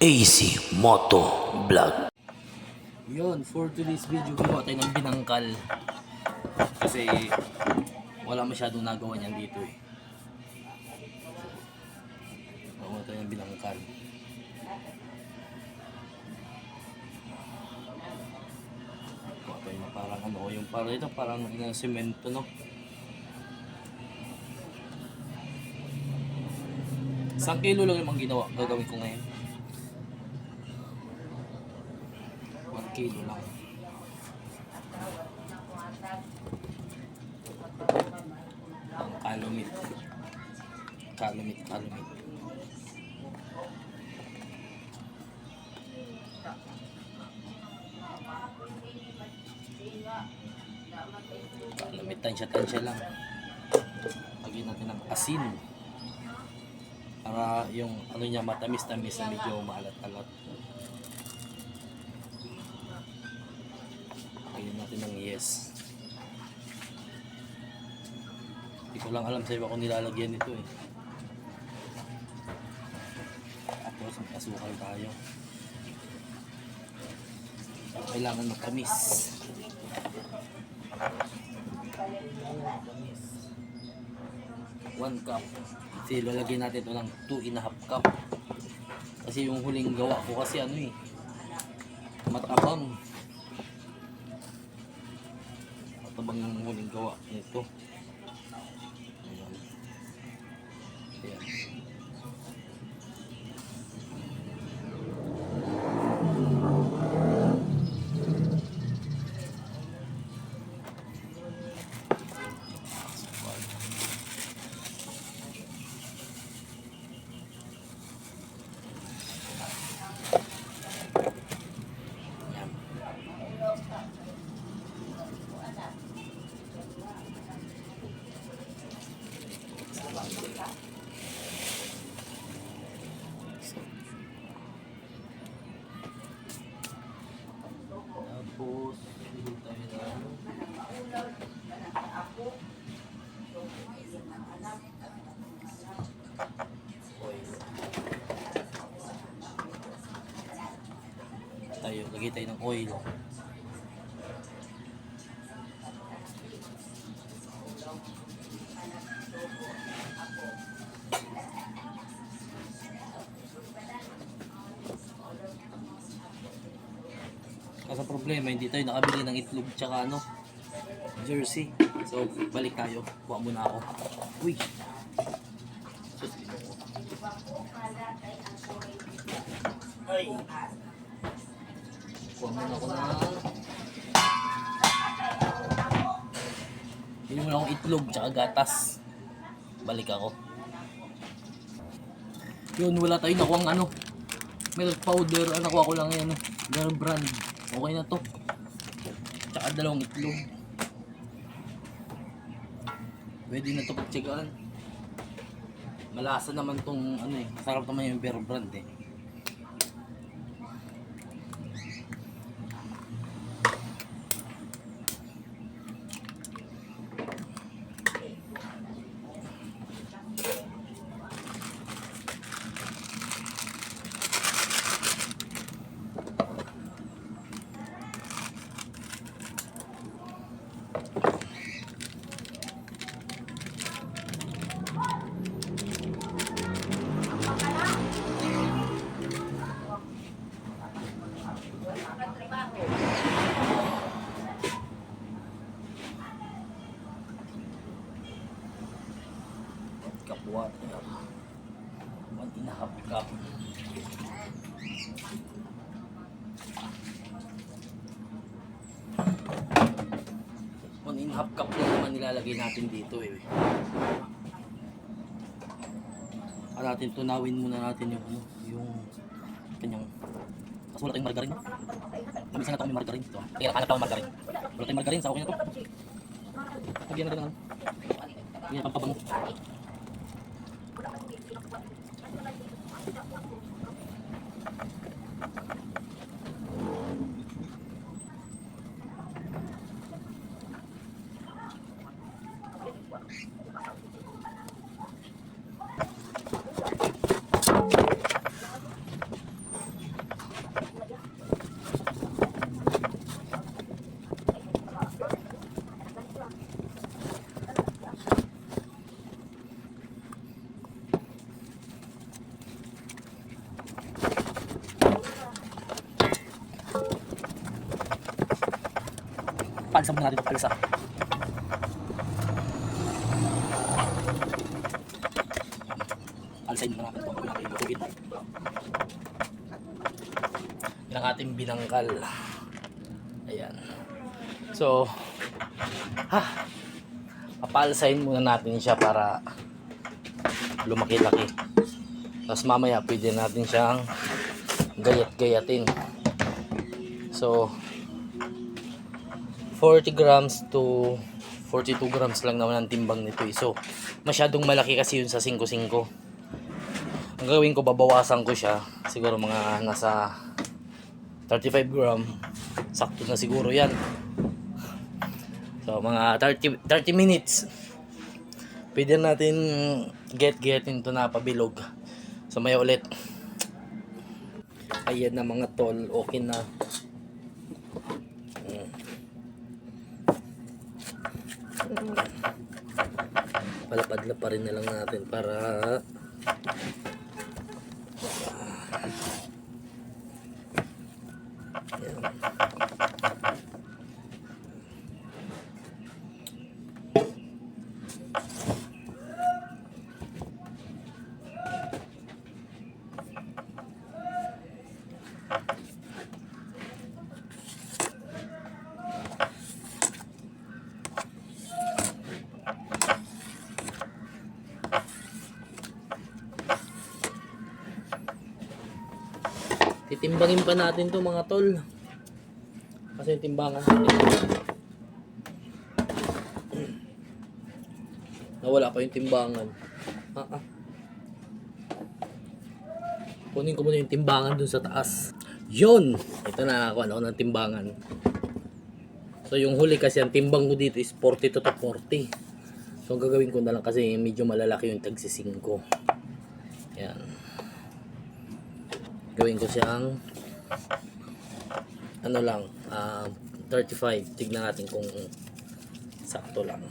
AC Moto Vlog. Yun, for today's video, gawa tayo ng binangkal. Kasi wala masyadong nagawa niyan dito eh. Gawa tayo ng binangkal. Gawa tayo ng parang ano, yung parang ito, parang semento, no? Isang kilo lang yung ginawa, gagawin ko ngayon. 1 kilo lang. Ang kalumit. Kalumit. Kalumit, tansya lang. Lagyan natin ng asin. Para yung ano niya matamis-tamis na medyo maalat-alat. Lagyan natin ng yes. Hindi ko lang alam sa iba kung nilalagyan nito eh. Tapos may asukal tayo. Kailangan matamis. 1 cup. Kasi lalagyan natin ito ng 2.5 cup. Kasi yung huling gawa ko kasi ano eh, matabang. Matabang yung huling gawa nito. Ayan. Ayan. Tapos, hindi tayo na oil. Lagay tayo ng oil. Kasi problema, hindi tayo nakabili ng itlog tsaka ano, jersey. So, balik tayo. Kuha muna ako. Uy! Sus, ginoo. Ay! Kuha muna ako na. Bili muna akong itlog tsaka gatas. Balik ako. Yun, wala tayo nakuha ano. Milk powder. Nakuha ko lang yan. Girl brand. Okay na to. Tsaka 2 itlog. Pwede na to pagtsagaan. Malasa naman tong ano eh. Masarap naman yung Bear Brand eh. Kapwa 1.5 cup. One and a half cup lang naman nilalagay natin dito eh. Natin tunawin muna natin yung ano, yung kanyang kasi wala tayong margarine. Mamisa na ito may margarine ito. Kaya nakahanap ako ng margarine. Wala tayong margarine, sa okay na ito. Lagyan natin ng ano. Lagyan pampabango. Paalsa muna natin ito, paalsa. Paalsahin muna natin ito bago natin ilusugin. Yan ang ating binangkal. Ayan. So, papaalsahin muna natin siya para lumaki-laki. Tapos mamaya pwede natin siyang gayat-gayatin. So, 40 grams to 42 grams lang naman ang timbang nito. So, masyadong malaki kasi yun sa 5-5. Ang gawin ko, babawasan ko siya. Siguro mga nasa 35 gram. Sakto na siguro yan. So, mga 30 minutes. Pwede natin get-getin ito na pabilog. So, maya ulit. Ayan na mga tol. Okay na. Palapad-laparin na lang natin para ayan. Titimbangin pa natin to mga tol. Kasi yung timbangan nawala pa yung timbangan. Kunin ko muna yung timbangan dun sa taas. Yun! Ito na ako ng timbangan. So yung huli kasi ang timbang ko dito is 42 to 40. So gagawin ko na lang kasi medyo malalaki yung tagsi 5. Yan. Gawin ko siyang ano lang 35. Tignan natin kung sakto lang.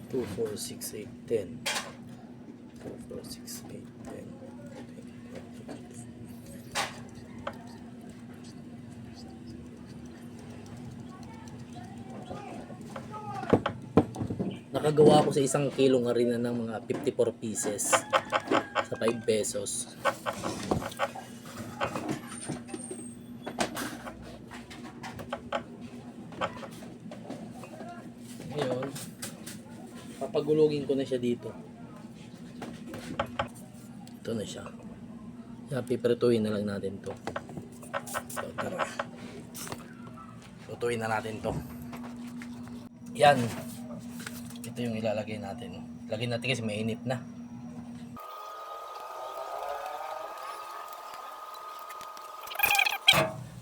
Two, 4, 6, 8, 10. 2, 4, 6, 8, 10. Nakagawa ko sa 1 kilong harina ng mga 54 pieces sa 5 pesos. Ngayon, papagulugin ko na siya dito. Ito na siya. Kaya piprituhin na lang natin to. So, tara. Lutuin na natin to. Yan. Ito yung ilalagay natin. Lagyan natin kasi mainit na.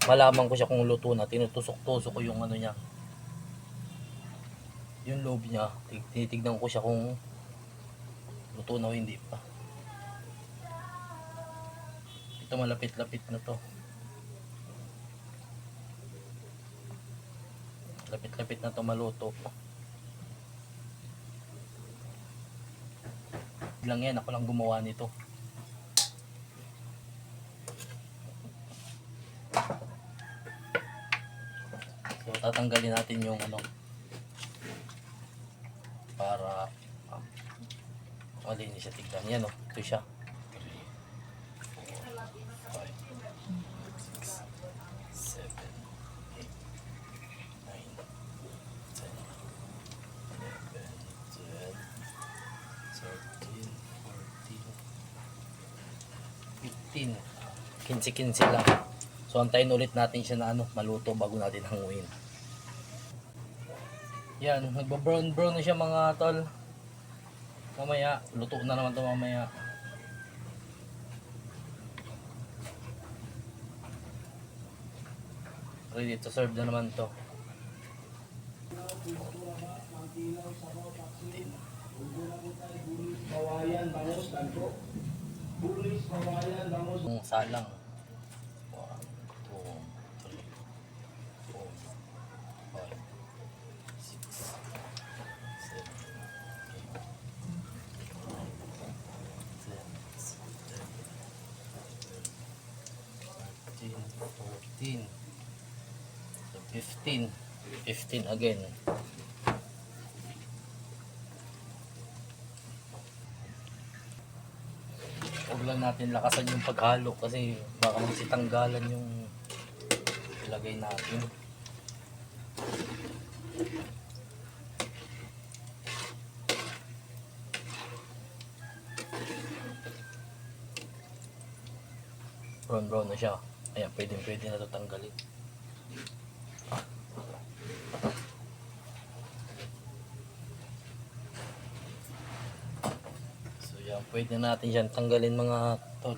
Malaman ko siya kung luto na. Tinutusok-tusok ko yung ano niya. Yung loob niya. Tinitignan ko siya kung luto na o hindi pa. Ito malapit-lapit na to. Lapit-lapit na to maluto. Lang yan, ako lang gumawa nito. So tatanggalin natin yung ano para malinis siya tignan. Yan o, ito siya. 15 lang. So antayin ulit natin siya na maluto bago natin hanguin. Yan, nagbo-brown na siya mga tol. Mamaya, luto na naman to mamaya. Ready to serve na naman to. Yung salang. 1, 2, 3, 4, 5, 6, 7, 8, 14, 15. 15 again. Huwag lang natin lakasan yung paghalo kasi baka magsitanggalan yung ilagay natin. Brown na siya. Ayan, pwede na ito tanggalin. So yan, pwede natin yan tanggalin mga tol.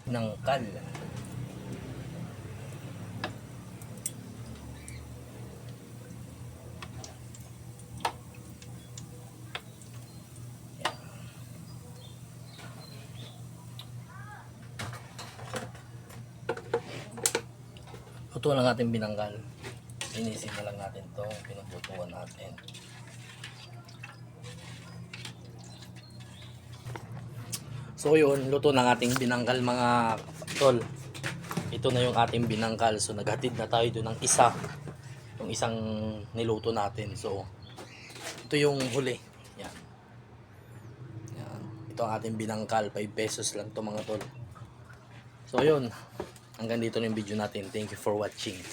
Nangkal. Luto lang natin binanggal. Inisin na lang natin to, pinaglutuan natin. So yun, luto ng ating binangkal mga tol. Ito na yung ating binangkal. So naghatid na tayo doon ng isa. Yung isang niluto natin. So ito yung huli. Yan. Yan. Ito ang ating binangkal. 5 pesos lang to mga tol. So yun. Hanggang dito na yung video natin. Thank you for watching.